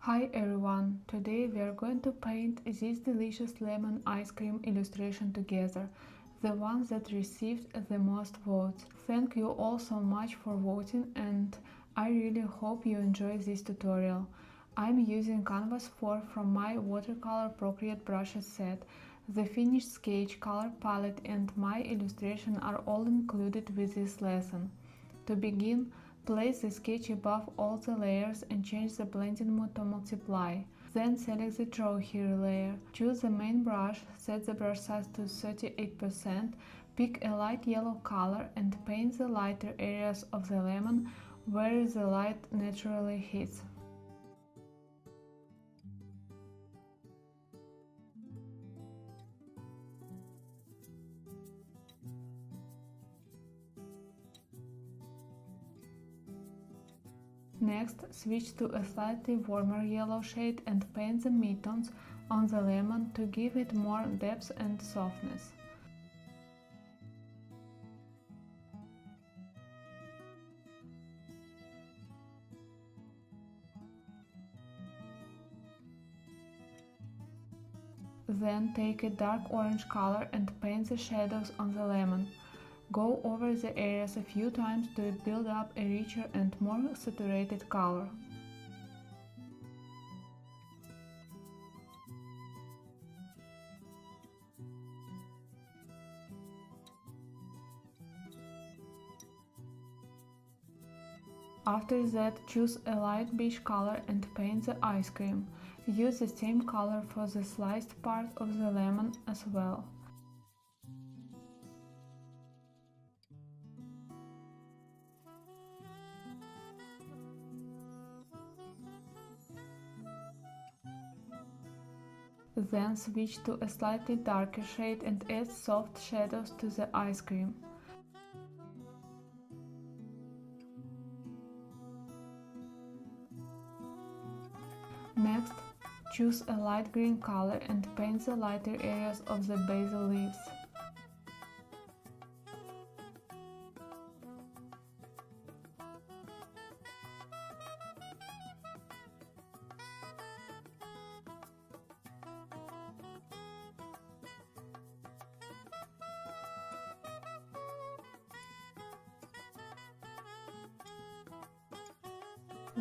Hi everyone, today we are going to paint this delicious lemon ice cream illustration together, the one that received the most votes. Thank you all so much for voting and I really hope you enjoy this tutorial. I'm using Canvas 4 from my Watercolor Procreate brushes set. The finished sketch, color palette and my illustration are all included with this lesson. To begin, place the sketch above all the layers and change the blending mode to multiply. Then select the Draw Here layer. Choose the main brush, set the brush size to 38%, pick a light yellow color and paint the lighter areas of the lemon where the light naturally hits. Next, switch to a slightly warmer yellow shade and paint the midtones on the lemon to give it more depth and softness. Then take a dark orange color and paint the shadows on the lemon. Go over the areas a few times to build up a richer and more saturated color. After that, choose a light beige color and paint the ice cream. Use the same color for the sliced part of the lemon as well. Then switch to a slightly darker shade and add soft shadows to the ice cream. Next, choose a light green color and paint the lighter areas of the basil leaves.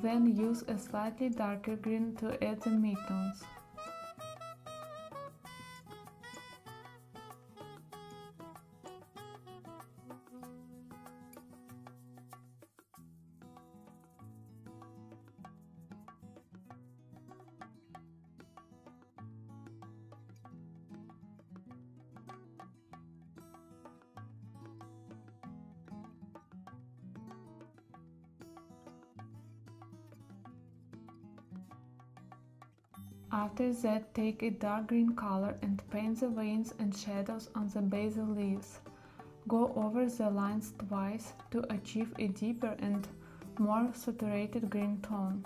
Then use a slightly darker green to add the midtones. After that, take a dark green color and paint the veins and shadows on the basil leaves. Go over the lines twice to achieve a deeper and more saturated green tone.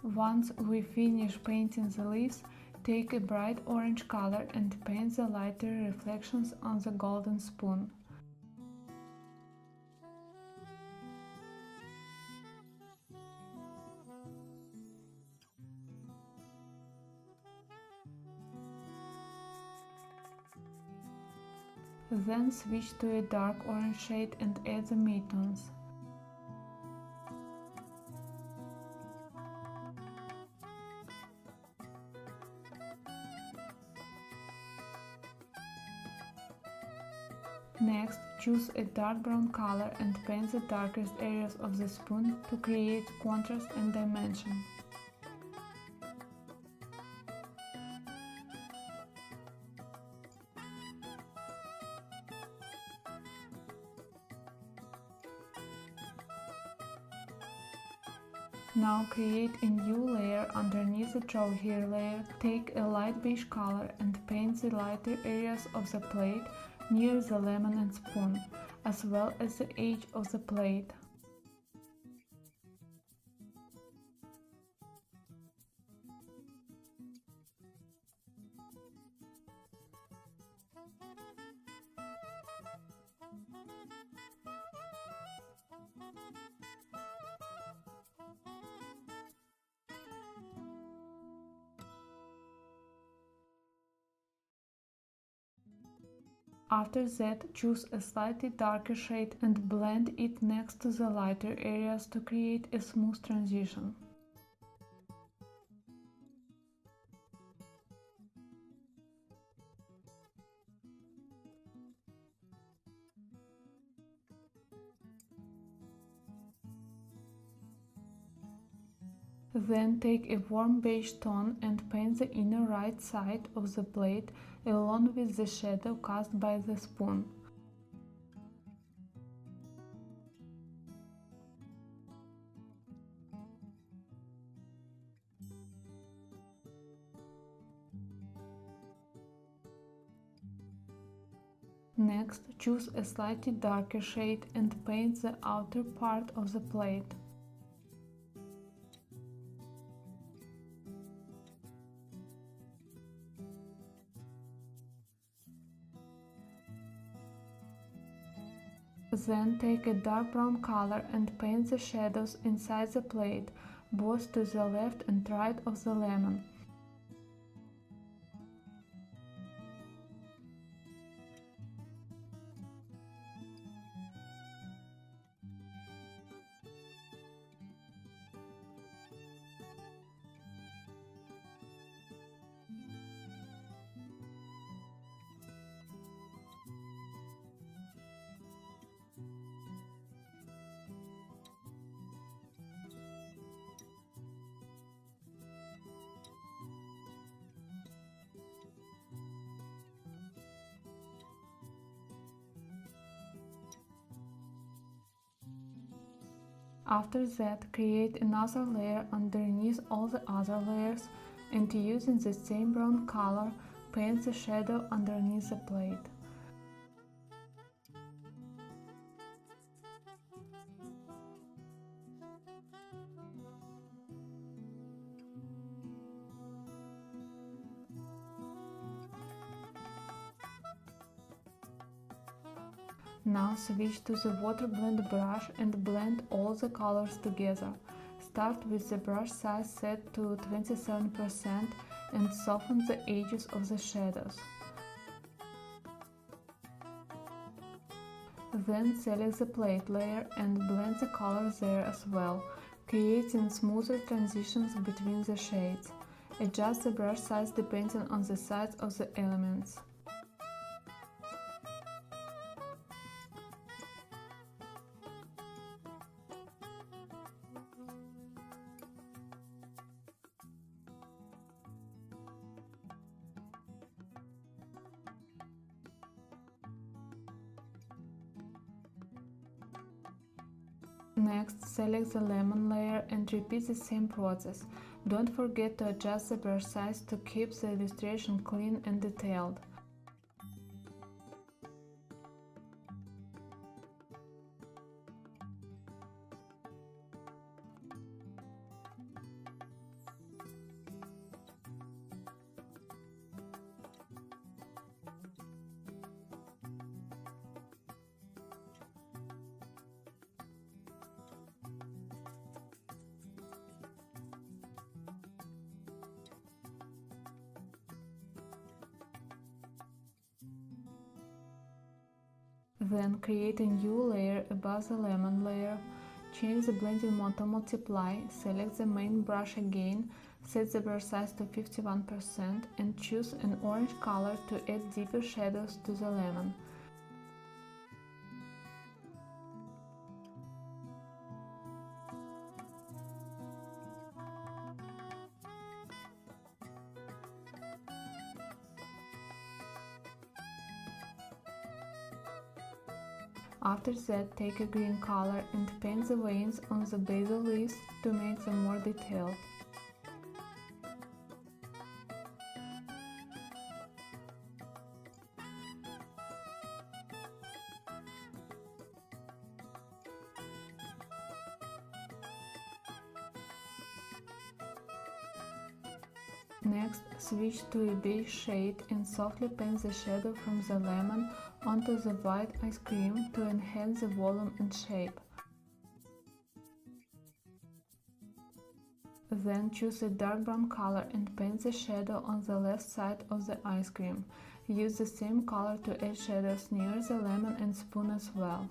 Once we finish painting the leaves, take a bright orange color and paint the lighter reflections on the golden spoon. Then switch to a dark orange shade and add the midtones. Next, choose a dark brown color and paint the darkest areas of the spoon to create contrast and dimension. Now create a new layer underneath the Draw Here layer. Take a light beige color and paint the lighter areas of the plate near the lemon and spoon, as well as the edge of the plate. After that, choose a slightly darker shade and blend it next to the lighter areas to create a smooth transition. Then take a warm beige tone and paint the inner right side of the plate along with the shadow cast by the spoon. Next, choose a slightly darker shade and paint the outer part of the plate. Then take a dark brown color and paint the shadows inside the plate, both to the left and right of the lemon. After that, create another layer underneath all the other layers and using the same brown color, paint the shadow underneath the plate. Now switch to the water blend brush and blend all the colors together. Start with the brush size set to 27% and soften the edges of the shadows. Then select the plate layer and blend the colors there as well, creating smoother transitions between the shades. Adjust the brush size depending on the size of the elements. Next, select the lemon layer and repeat the same process. Don't forget to adjust the brush size to keep the illustration clean and detailed. Then create a new layer above the lemon layer, change the blending mode to multiply, select the main brush again, set the brush size to 51% and choose an orange color to add deeper shadows to the lemon. After that, take a green color and paint the veins on the basil leaves to make them more detailed. Next, switch to a beige shade and softly paint the shadow from the lemon onto the white ice cream to enhance the volume and shape. Then choose a dark brown color and paint the shadow on the left side of the ice cream. Use the same color to add shadows near the lemon and spoon as well.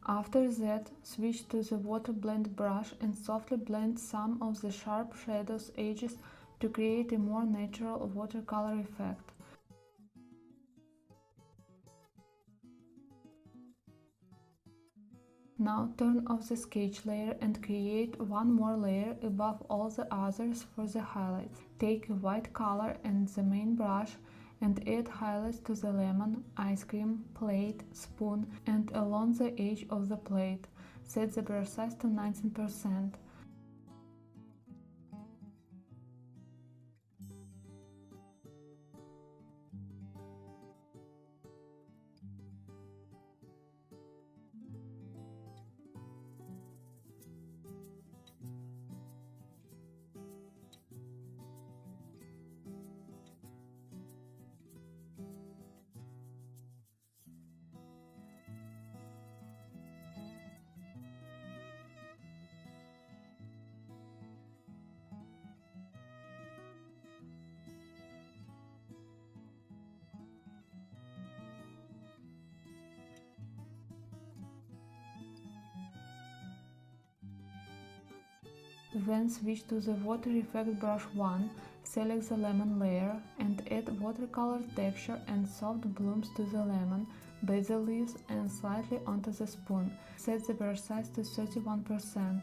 After that, switch to the water blend brush and softly blend some of the sharp shadows edges to create a more natural watercolor effect. Now turn off the sketch layer and create one more layer above all the others for the highlights. Take a white color and the main brush and add highlights to the lemon, ice cream, plate, spoon, and along the edge of the plate. Set the brush size to 19%. Then switch to the Water Effect brush 1, select the lemon layer and add watercolor texture and soft blooms to the lemon, basil leaves and slightly onto the spoon. Set the brush size to 31%.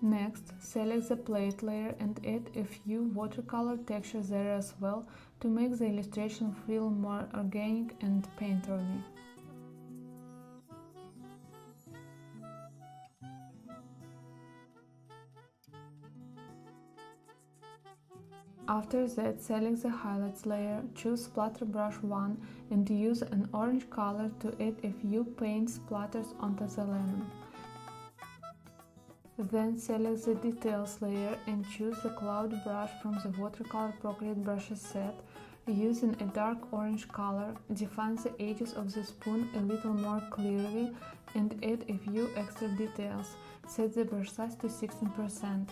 Next, select the plate layer and add a few watercolor textures there as well to make the illustration feel more organic and painterly. After that, select the highlights layer, choose splatter brush 1 and use an orange color to add a few paint splatters onto the lemon. Then select the details layer and choose the cloud brush from the Watercolor Procreate brushes set. Using a dark orange color, define the edges of the spoon a little more clearly and add a few extra details. Set the brush size to 16%.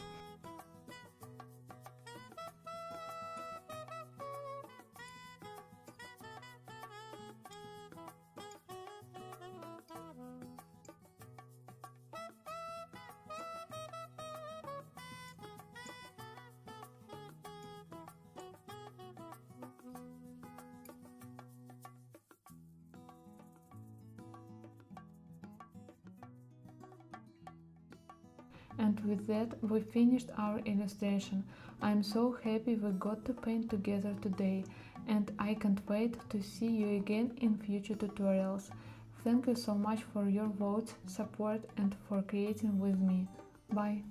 And with that, we finished our illustration. I'm so happy we got to paint together today, and I can't wait to see you again in future tutorials. Thank you so much for your votes, support, and for creating with me. Bye!